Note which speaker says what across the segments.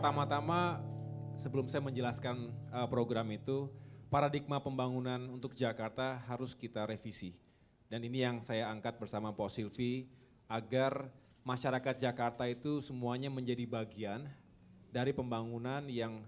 Speaker 1: pertama-tama sebelum saya menjelaskan program itu, paradigma pembangunan untuk Jakarta harus kita revisi. Dan ini yang saya angkat bersama Pak Silvi, agar masyarakat Jakarta itu semuanya menjadi bagian dari pembangunan yang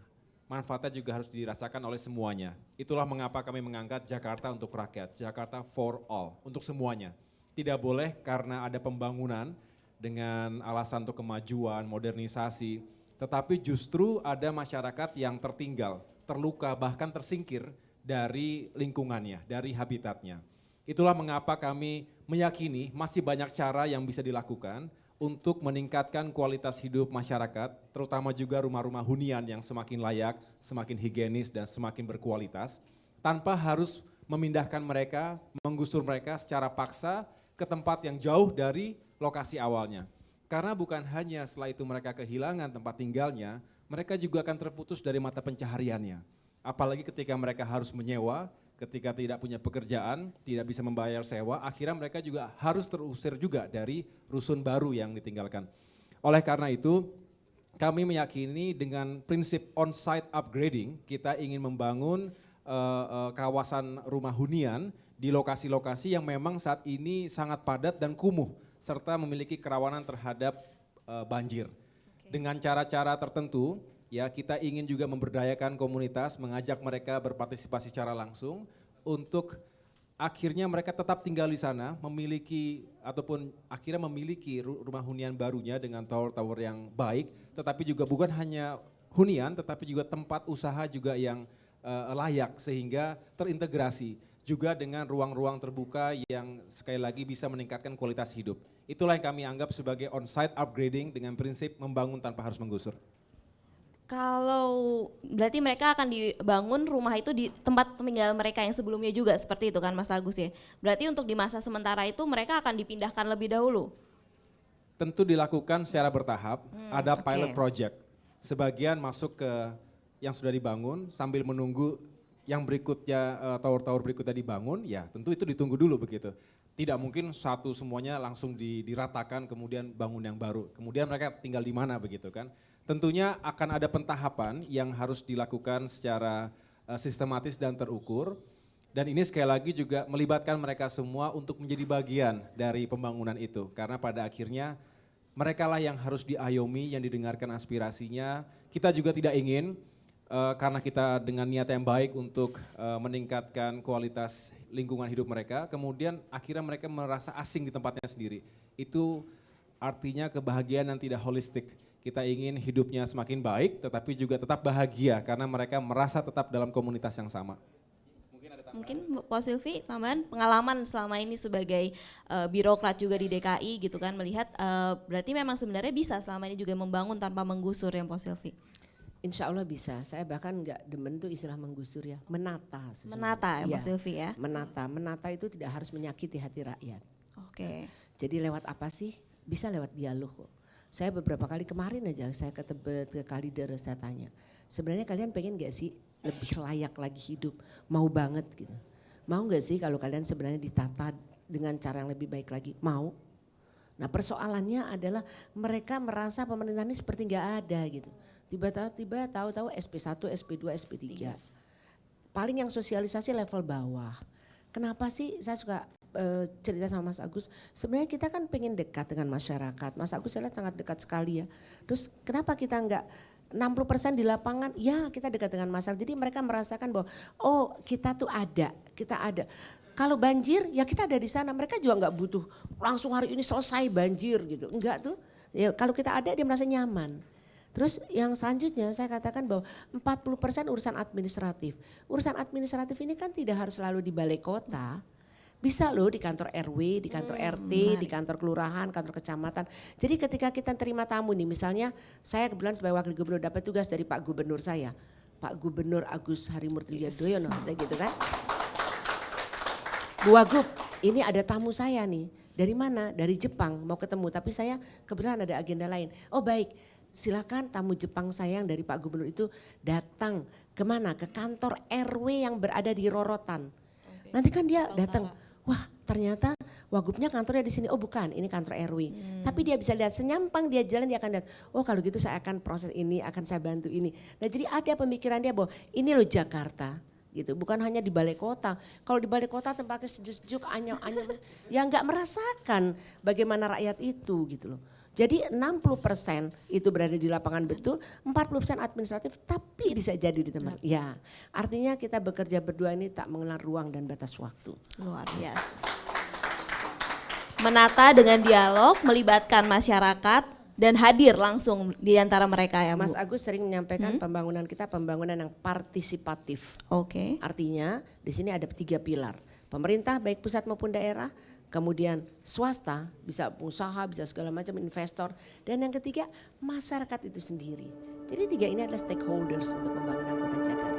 Speaker 1: manfaatnya juga harus dirasakan oleh semuanya. Itulah mengapa kami mengangkat Jakarta untuk rakyat, Jakarta for all, untuk semuanya. Tidak boleh karena ada pembangunan dengan alasan untuk kemajuan, modernisasi, tetapi justru ada masyarakat yang tertinggal, terluka, bahkan tersingkir dari lingkungannya, dari habitatnya. Itulah mengapa kami meyakini masih banyak cara yang bisa dilakukan untuk meningkatkan kualitas hidup masyarakat, terutama juga rumah-rumah hunian yang semakin layak, semakin higienis dan semakin berkualitas, tanpa harus memindahkan mereka, menggusur mereka secara paksa ke tempat yang jauh dari lokasi awalnya. Karena bukan hanya setelah itu mereka kehilangan tempat tinggalnya, mereka juga akan terputus dari mata pencahariannya. Apalagi ketika mereka harus menyewa, ketika tidak punya pekerjaan, tidak bisa membayar sewa, akhirnya mereka juga harus terusir juga dari rusun baru yang ditinggalkan. Oleh karena itu, kami meyakini dengan prinsip on-site upgrading, kita ingin membangun kawasan rumah hunian di lokasi-lokasi yang memang saat ini sangat padat dan kumuh, serta memiliki kerawanan terhadap banjir. Dengan cara-cara tertentu, ya kita ingin juga memberdayakan komunitas, mengajak mereka berpartisipasi secara langsung untuk akhirnya mereka tetap tinggal di sana, memiliki ataupun akhirnya memiliki rumah hunian barunya dengan tower-tower yang baik, tetapi juga bukan hanya hunian, tetapi juga tempat usaha juga yang layak sehingga terintegrasi juga dengan ruang-ruang terbuka yang sekali lagi bisa meningkatkan kualitas hidup. Itulah yang kami anggap sebagai on-site upgrading dengan prinsip membangun tanpa harus menggusur.
Speaker 2: Kalau berarti mereka akan dibangun rumah itu di tempat tinggal mereka yang sebelumnya juga seperti itu kan Mas Agus ya. Berarti untuk di masa sementara itu mereka akan dipindahkan lebih dahulu?
Speaker 1: Tentu dilakukan secara bertahap, ada pilot project. Sebagian masuk ke yang sudah dibangun sambil menunggu yang berikutnya, tower-tower berikutnya dibangun, ya tentu itu ditunggu dulu begitu. Tidak mungkin satu semuanya langsung diratakan kemudian bangun yang baru. Kemudian mereka tinggal di mana begitu kan. Tentunya akan ada pentahapan yang harus dilakukan secara sistematis dan terukur. Dan ini sekali lagi juga melibatkan mereka semua untuk menjadi bagian dari pembangunan itu. Karena pada akhirnya mereka lah yang harus diayomi, yang didengarkan aspirasinya. Kita juga tidak ingin karena kita dengan niat yang baik untuk meningkatkan kualitas lingkungan hidup mereka, kemudian akhirnya mereka merasa asing di tempatnya sendiri. Itu artinya kebahagiaan yang tidak holistik. Kita ingin hidupnya semakin baik, tetapi juga tetap bahagia karena mereka merasa tetap dalam komunitas yang sama.
Speaker 2: Mungkin Pak Silvi tambahan pengalaman selama ini sebagai birokrat juga di DKI gitu kan, melihat berarti memang sebenarnya bisa selama ini juga membangun tanpa menggusur ya Pak Silvi?
Speaker 3: Insya Allah bisa, saya bahkan nggak demen tuh istilah menggusur ya, menata sesungguhnya.
Speaker 2: Menata ya Pak Silvi ya?
Speaker 3: Menata itu tidak harus menyakiti hati rakyat.
Speaker 2: Oke.
Speaker 3: Jadi lewat apa sih? Bisa lewat dialog kok. Saya beberapa kali kemarin aja saya ke Tebet, ke Kalideres saya tanya, sebenarnya kalian pengen gak sih lebih layak lagi hidup? Mau banget gitu. Mau gak sih kalau kalian sebenarnya ditata dengan cara yang lebih baik lagi? Mau. Nah persoalannya adalah mereka merasa pemerintah ini seperti gak ada gitu. Tiba-tiba tahu-tahu SP1, SP2, SP3. Paling yang sosialisasi level bawah. Kenapa sih saya suka cerita sama Mas Agus, sebenarnya kita kan pengen dekat dengan masyarakat. Mas Agus saya lihat sangat dekat sekali ya. Terus kenapa kita enggak 60% di lapangan, ya kita dekat dengan masyarakat. Jadi mereka merasakan bahwa oh kita tuh ada, kita ada. Kalau banjir ya kita ada di sana, mereka juga enggak butuh langsung hari ini selesai banjir gitu. Enggak tuh, ya kalau kita ada dia merasa nyaman. Terus yang selanjutnya saya katakan bahwa 40% urusan administratif. Urusan administratif ini kan tidak harus selalu di balai kota. Bisa loh di kantor RW, di kantor RT, di kantor kelurahan, kantor kecamatan. Jadi ketika kita terima tamu nih, misalnya saya kebetulan sebagai wakil gubernur dapat tugas dari Pak Gubernur saya. Pak Gubernur Agus Harimurti Yudhoyono gitu kan. Bu Wagub, ini ada tamu saya nih. Dari mana? Dari Jepang mau ketemu, tapi saya kebetulan ada agenda lain. Oh baik. Silakan tamu Jepang saya yang dari Pak Gubernur itu datang kemana? Ke kantor RW yang berada di Rorotan. Nanti kan dia datang, wah ternyata Wagubnya kantornya di sini, oh bukan ini kantor RW. Tapi dia bisa lihat senyampang dia jalan dia akan lihat, oh kalau gitu saya akan proses ini, akan saya bantu ini. Nah jadi ada pemikiran dia bahwa ini loh Jakarta. Gitu, bukan hanya di balai kota. Kalau di balai kota tempatnya sejuk-sejuk, anyam-anyam, ya nggak merasakan bagaimana rakyat itu gitu loh. Jadi 60% itu berada di lapangan betul, 40% administratif tapi bisa jadi di tempat. Ya, artinya kita bekerja berdua ini tak mengenal ruang dan batas waktu.
Speaker 2: Luar biasa. Menata dengan dialog, melibatkan masyarakat, dan hadir langsung di antara mereka ya Bu.
Speaker 3: Mas Agus sering menyampaikan pembangunan kita pembangunan yang partisipatif.
Speaker 2: Oke.
Speaker 3: Artinya di sini ada 3 pilar. Pemerintah baik pusat maupun daerah, kemudian swasta, bisa pengusaha, bisa segala macam investor. Dan yang ketiga masyarakat itu sendiri. Jadi 3 ini adalah stakeholders untuk pembangunan kota Jakarta.